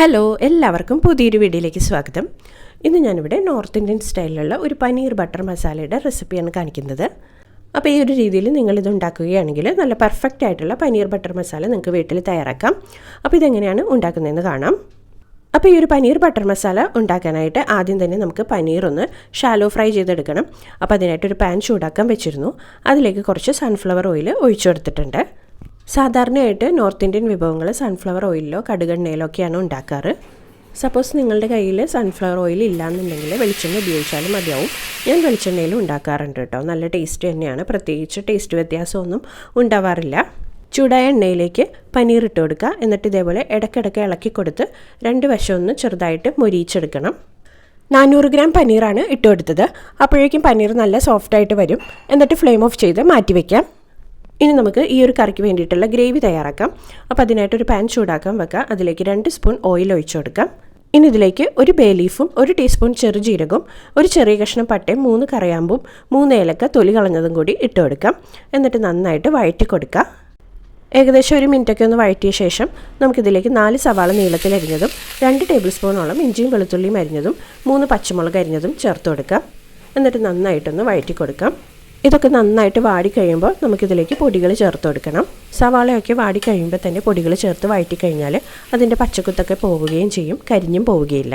Hello, എല്ലാവർക്കും പുതിയൊരു വീഡിയോയിലേക്ക് സ്വാഗതം. ഇന്ന് ഞാനിവിടെ നോർത്ത് ഇന്ത്യൻ സ്റ്റൈലിലുള്ള ഒരു പനീർ ബട്ടർ മസാലയുടെ റെസിപ്പിയാണ് കാണിക്കുന്നത്. അപ്പോൾ ഈ ഒരു രീതിയിൽ നിങ്ങളിത് ഉണ്ടാക്കുകയാണെങ്കിൽ നല്ല പെർഫെക്റ്റ് ആയിട്ടുള്ള പനീർ ബട്ടർ മസാല നിങ്ങൾക്ക് വീട്ടിൽ തയ്യാറാക്കാം. അപ്പോൾ ഇതെങ്ങനെയാണ് ഉണ്ടാക്കുന്നതെന്ന് കാണാം. അപ്പോൾ ഈ ഒരു പനീർ ബട്ടർ മസാല ഉണ്ടാക്കാനായിട്ട് ആദ്യം തന്നെ നമുക്ക് പനീർ ഒന്ന് ഷാലോ ഫ്രൈ ചെയ്തെടുക്കണം. അപ്പോൾ അതിനായിട്ടൊരു പാൻ ചൂടാക്കാൻ വെച്ചിരുന്നു. അതിലേക്ക് കുറച്ച് സൺഫ്ലവർ ഓയിൽ ഒഴിച്ചു കൊടുത്തിട്ടുണ്ട്. സാധാരണയായിട്ട് നോർത്ത് ഇന്ത്യൻ വിഭവങ്ങൾ സൺഫ്ലവർ ഓയിലിലോ കടുകെണ്ണയിലോ ഒക്കെയാണ് ഉണ്ടാക്കാറ്. സപ്പോസ് നിങ്ങളുടെ കയ്യിൽ സൺഫ്ലവർ ഓയിൽ ഇല്ലയെന്നുണ്ടെങ്കിൽ വെളിച്ചെണ്ണ ഉപയോഗിച്ചാലും മതിയാവും. ഞാൻ വെളിച്ചെണ്ണയിലും ഉണ്ടാക്കാറുണ്ട് കേട്ടോ. നല്ല ടേസ്റ്റ് തന്നെയാണ്, പ്രത്യേകിച്ച് ടേസ്റ്റ് വ്യത്യാസമൊന്നും ഉണ്ടാവാറില്ല. ചൂടായ എണ്ണയിലേക്ക് പനീർ ഇട്ട് കൊടുക്കുക. എന്നിട്ട് ഇതേപോലെ ഇടയ്ക്കിടയ്ക്ക് ഇളക്കി കൊടുത്ത് രണ്ട് വശം ഒന്ന് ചെറുതായിട്ട് മൊരിയിച്ചെടുക്കണം. 400 ഗ്രാം പനീറാണ് ഇട്ട് കൊടുത്തത്. അപ്പോഴേക്കും പനീർ നല്ല സോഫ്റ്റായിട്ട് വരും. എന്നിട്ട് ഫ്ലെയിം ഓഫ് ചെയ്ത് മാറ്റി വയ്ക്കാം. ഇനി നമുക്ക് ഈ ഒരു കറിക്ക് വേണ്ടിയിട്ടുള്ള ഗ്രേവി തയ്യാറാക്കാം. അപ്പോൾ അതിനായിട്ടൊരു പാൻ ചൂടാക്കാൻ വെക്കാം. അതിലേക്ക് 2 സ്പൂൺ ഓയിൽ ഒഴിച്ചു കൊടുക്കാം. ഇനി ഇതിലേക്ക് ഒരു ബേ ലീഫും 1 ടീസ്പൂൺ ചെറുജീരകവും ഒരു ചെറിയ കഷ്ണം പട്ടയും 3 കറയാമ്പും 3 ഏലക്ക തൊലി കളഞ്ഞതും കൂടി ഇട്ട് കൊടുക്കാം. എന്നിട്ട് നന്നായിട്ട് വഴറ്റി കൊടുക്കാം. ഏകദേശം 1 മിനിറ്റൊക്കെ ഒന്ന് വഴറ്റിയ ശേഷം നമുക്കിതിലേക്ക് 4 സവാള നീളത്തിലരിഞ്ഞതും 2 ടേബിൾ സ്പൂണോളം ഇഞ്ചിയും വെളുത്തുള്ളിയും അരിഞ്ഞതും 3 പച്ചമുളക് അരിഞ്ഞതും ചേർത്ത് കൊടുക്കാം. എന്നിട്ട് നന്നായിട്ടൊന്ന് വഴറ്റി കൊടുക്കാം. ഇതൊക്കെ നന്നായിട്ട് വാടിക്കഴിയുമ്പോൾ നമുക്കിതിലേക്ക് പൊടികൾ ചേർത്ത് കൊടുക്കണം. സവാളയൊക്കെ വാടിക്കഴിയുമ്പോൾ തന്നെ പൊടികൾ ചേർത്ത് വഴറ്റിക്കഴിഞ്ഞാൽ അതിൻ്റെ പച്ചക്കുത്തൊക്കെ പോവുകയും ചെയ്യും, കരിഞ്ഞും പോവുകയില്ല.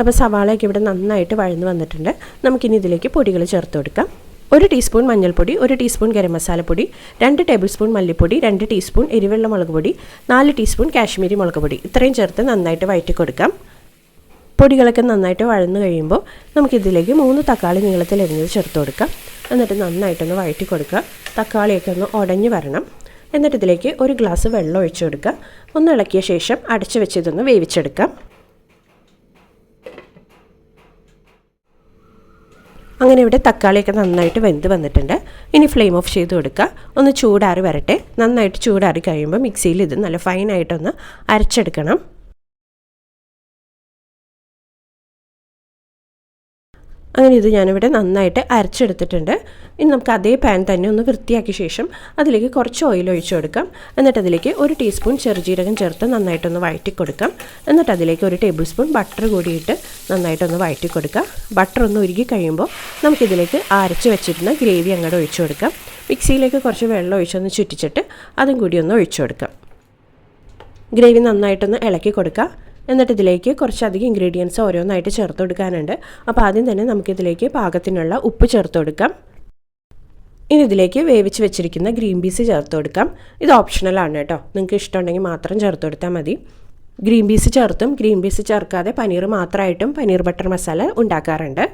അപ്പോൾ സവാളയൊക്കെ ഇവിടെ നന്നായിട്ട് വഴന്ന് വന്നിട്ടുണ്ട്. നമുക്കിനി ഇതിലേക്ക് പൊടികൾ ചേർത്ത് കൊടുക്കാം. 1 ടീസ്പൂൺ മഞ്ഞൾപ്പൊടി, 1 ടീസ്പൂൺ ഗരം മസാലപ്പൊടി, 2 ടേബിൾ സ്പൂൺ മല്ലിപ്പൊടി, 2 ടീസ്പൂൺ എരിവെള്ള മുളക് പൊടി, 4 ടീസ്പൂൺ കാശ്മീരി മുളക് പൊടി, ഇത്രയും ചേർത്ത് നന്നായിട്ട് വഴറ്റി കൊടുക്കാം. പൊടികളൊക്കെ നന്നായിട്ട് വഴന്ന് കഴിയുമ്പോൾ നമുക്കിതിലേക്ക് 3 തക്കാളി നീളത്തിലരിഞ്ഞത് ചേർത്ത് കൊടുക്കാം. എന്നിട്ട് നന്നായിട്ടൊന്ന് വഴറ്റി കൊടുക്കുക. തക്കാളിയൊക്കെ ഒന്ന് ഉടഞ്ഞ് വരണം. എന്നിട്ട് ഇതിലേക്ക് 1 ഗ്ലാസ് വെള്ളം ഒഴിച്ചു കൊടുക്കുക. ഒന്ന് ഇളക്കിയ ശേഷം അടച്ചു വെച്ച് ഇതൊന്ന് വേവിച്ചെടുക്കാം. അങ്ങനെ ഇവിടെ തക്കാളിയൊക്കെ നന്നായിട്ട് വെന്ത് വന്നിട്ടുണ്ട്. ഇനി ഫ്ലെയിം ഓഫ് ചെയ്ത് കൊടുക്കുക. ഒന്ന് ചൂടാറി വരട്ടെ. നന്നായിട്ട് ചൂടാറി കഴിയുമ്പോൾ മിക്സിയിൽ ഇത് നല്ല ഫൈനായിട്ടൊന്ന് അരച്ചെടുക്കണം. അങ്ങനെ ഇത് ഞാനിവിടെ നന്നായിട്ട് അരച്ചെടുത്തിട്ടുണ്ട്. ഇനി നമുക്ക് അതേ പാൻ തന്നെ ഒന്ന് വൃത്തിയാക്കിയ ശേഷം അതിലേക്ക് കുറച്ച് ഓയിൽ ഒഴിച്ചു കൊടുക്കാം. എന്നിട്ട് അതിലേക്ക് 1 ടീസ്പൂൺ ചെറുജീരകം ചേർത്ത് നന്നായിട്ടൊന്ന് വഴറ്റി കൊടുക്കാം. എന്നിട്ട് അതിലേക്ക് 1 ടേബിൾ സ്പൂൺ ബട്ടർ കൂടിയിട്ട് നന്നായിട്ടൊന്ന് വഴറ്റി കൊടുക്കാം. ബട്ടർ ഒന്ന് ഉരുകി കഴിയുമ്പോൾ നമുക്കിതിലേക്ക് അരച്ച് വെച്ചിരുന്ന ഗ്രേവി അങ്ങോട്ട് ഒഴിച്ചു കൊടുക്കാം. മിക്സിയിലേക്ക് കുറച്ച് വെള്ളം ഒഴിച്ചൊന്ന് ചുറ്റിച്ചിട്ട് അതും കൂടി ഒന്ന് ഒഴിച്ചു കൊടുക്കാം. ഗ്രേവി നന്നായിട്ടൊന്ന് ഇളക്കി കൊടുക്കാം. എന്നിട്ട് ഇതിലേക്ക് കുറച്ചധികം ഇൻഗ്രീഡിയൻസ് ഓരോന്നായിട്ട് ചേർത്ത് കൊടുക്കാനുണ്ട്. അപ്പോൾ ആദ്യം തന്നെ നമുക്കിതിലേക്ക് പാകത്തിനുള്ള ഉപ്പ് ചേർത്ത് കൊടുക്കാം. ഇനി ഇതിലേക്ക് വേവിച്ച് വെച്ചിരിക്കുന്ന ഗ്രീൻ പീസ് ചേർത്ത് കൊടുക്കാം. ഇത് ഓപ്ഷണലാണ് കേട്ടോ, നിങ്ങൾക്ക് ഇഷ്ടമുണ്ടെങ്കിൽ മാത്രം ചേർത്ത് കൊടുത്താൽ മതി. ഗ്രീൻ പീസ് ചേർത്തും ഗ്രീൻ പീസ് ചേർക്കാതെ പനീർ മാത്രമായിട്ടും പനീർ ബട്ടർ മസാല ഉണ്ടാക്കാറുണ്ട്.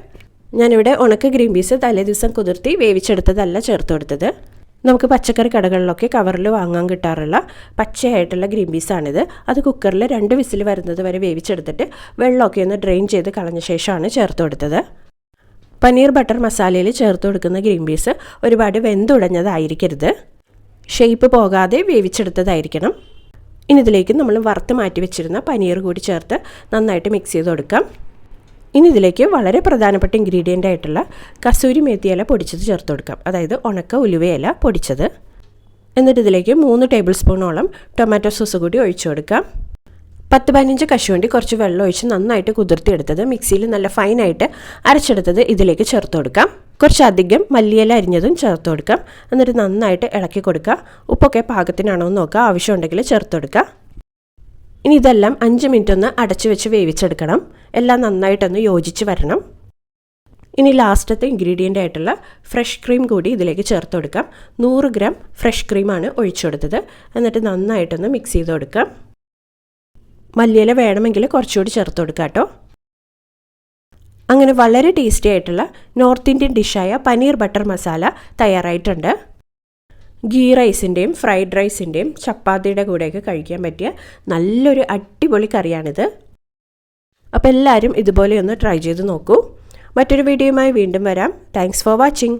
ഞാനിവിടെ ഉണക്ക ഗ്രീൻ പീസ് തലേ ദിവസം കുതിർത്തി വേവിച്ചെടുത്തതല്ല ചേർത്ത് കൊടുത്തത്. നമുക്ക് പച്ചക്കറി കടകളിലൊക്കെ കവറിൽ വാങ്ങാൻ കിട്ടാറുള്ള പച്ചയായിട്ടുള്ള ഗ്രീൻ പീസാണിത്. അത് കുക്കറിൽ 2 വിസിൽ വരുന്നത് വരെ വേവിച്ചെടുത്തിട്ട് വെള്ളമൊക്കെ ഒന്ന് ഡ്രെയിൻ ചെയ്ത് കളഞ്ഞ ശേഷമാണ് ചേർത്ത് കൊടുത്തത്. പനീർ ബട്ടർ മസാലയിൽ ചേർത്ത് കൊടുക്കുന്ന ഗ്രീൻ പീസ് ഒരുപാട് വെന്തുടഞ്ഞതായിരിക്കരുത്, ഷേപ്പ് പോകാതെ വേവിച്ചെടുത്തതായിരിക്കണം. ഇനി ഇതിലേക്ക് നമ്മൾ വറുത്ത് മാറ്റി വെച്ചിരുന്ന പനീർ കൂടി ചേർത്ത് നന്നായിട്ട് മിക്സ് ചെയ്ത് കൊടുക്കാം. ഇനി ഇതിലേക്ക് വളരെ പ്രധാനപ്പെട്ട ഇൻഗ്രീഡിയൻ്റ് ആയിട്ടുള്ള കസൂരി മേത്തി ഇല പൊടിച്ചത് ചേർത്ത് കൊടുക്കാം, അതായത് ഉണക്ക ഉലുവയില പൊടിച്ചത്. എന്നിട്ട് ഇതിലേക്ക് 3 ടേബിൾ സ്പൂണോളം ടൊമാറ്റോ സോസ് കൂടി ഒഴിച്ചു കൊടുക്കാം. 10-15 കശുവണ്ടി കുറച്ച് വെള്ളം ഒഴിച്ച് നന്നായിട്ട് കുതിർത്തിയെടുത്തത് മിക്സിയിൽ നല്ല ഫൈനായിട്ട് അരച്ചെടുത്തത് ഇതിലേക്ക് ചേർത്ത് കൊടുക്കാം. കുറച്ചധികം മല്ലിയില അരിഞ്ഞതും ചേർത്ത് കൊടുക്കാം. എന്നിട്ട് നന്നായിട്ട് ഇളക്കി കൊടുക്കുക. ഉപ്പൊക്കെ പാകത്തിനാണോ എന്ന് നോക്കുക, ആവശ്യമുണ്ടെങ്കിൽ ചേർത്ത് കൊടുക്കുക. ഇനി ഇതെല്ലാം 5 മിനിറ്റ് ഒന്ന് അടച്ചു വെച്ച് വേവിച്ചെടുക്കണം. എല്ലാം നന്നായിട്ടൊന്ന് യോജിച്ച് വരണം. ഇനി ലാസ്റ്റത്തെ ഇൻഗ്രീഡിയൻ്റ് ആയിട്ടുള്ള ഫ്രഷ് ക്രീം കൂടി ഇതിലേക്ക് ചേർത്ത് കൊടുക്കാം. 100 ഗ്രാം ഫ്രഷ് ക്രീമാണ് ഒഴിച്ചു കൊടുത്തത്. എന്നിട്ട് നന്നായിട്ടൊന്ന് മിക്സ് ചെയ്ത് കൊടുക്കാം. മല്ലിയില വേണമെങ്കിൽ കുറച്ചുകൂടി ചേർത്ത് കൊടുക്കാം കേട്ടോ. അങ്ങനെ വളരെ ടേസ്റ്റി ആയിട്ടുള്ള നോർത്ത് ഇന്ത്യൻ ഡിഷായ പനീർ ബട്ടർ മസാല തയ്യാറായിട്ടുണ്ട്. ഗീ റൈസിൻ്റെയും ഫ്രൈഡ് റൈസിൻ്റെയും ചപ്പാത്തിയുടെ കൂടെയൊക്കെ കഴിക്കാൻ പറ്റിയ നല്ലൊരു അടിപൊളി കറിയാണിത്. അപ്പോൾ എല്ലാവരും ഇതുപോലെ ഒന്ന് ട്രൈ ചെയ്ത് നോക്കൂ. മറ്റൊരു വീഡിയോയുമായി വീണ്ടും വരാം. Thanks for watching.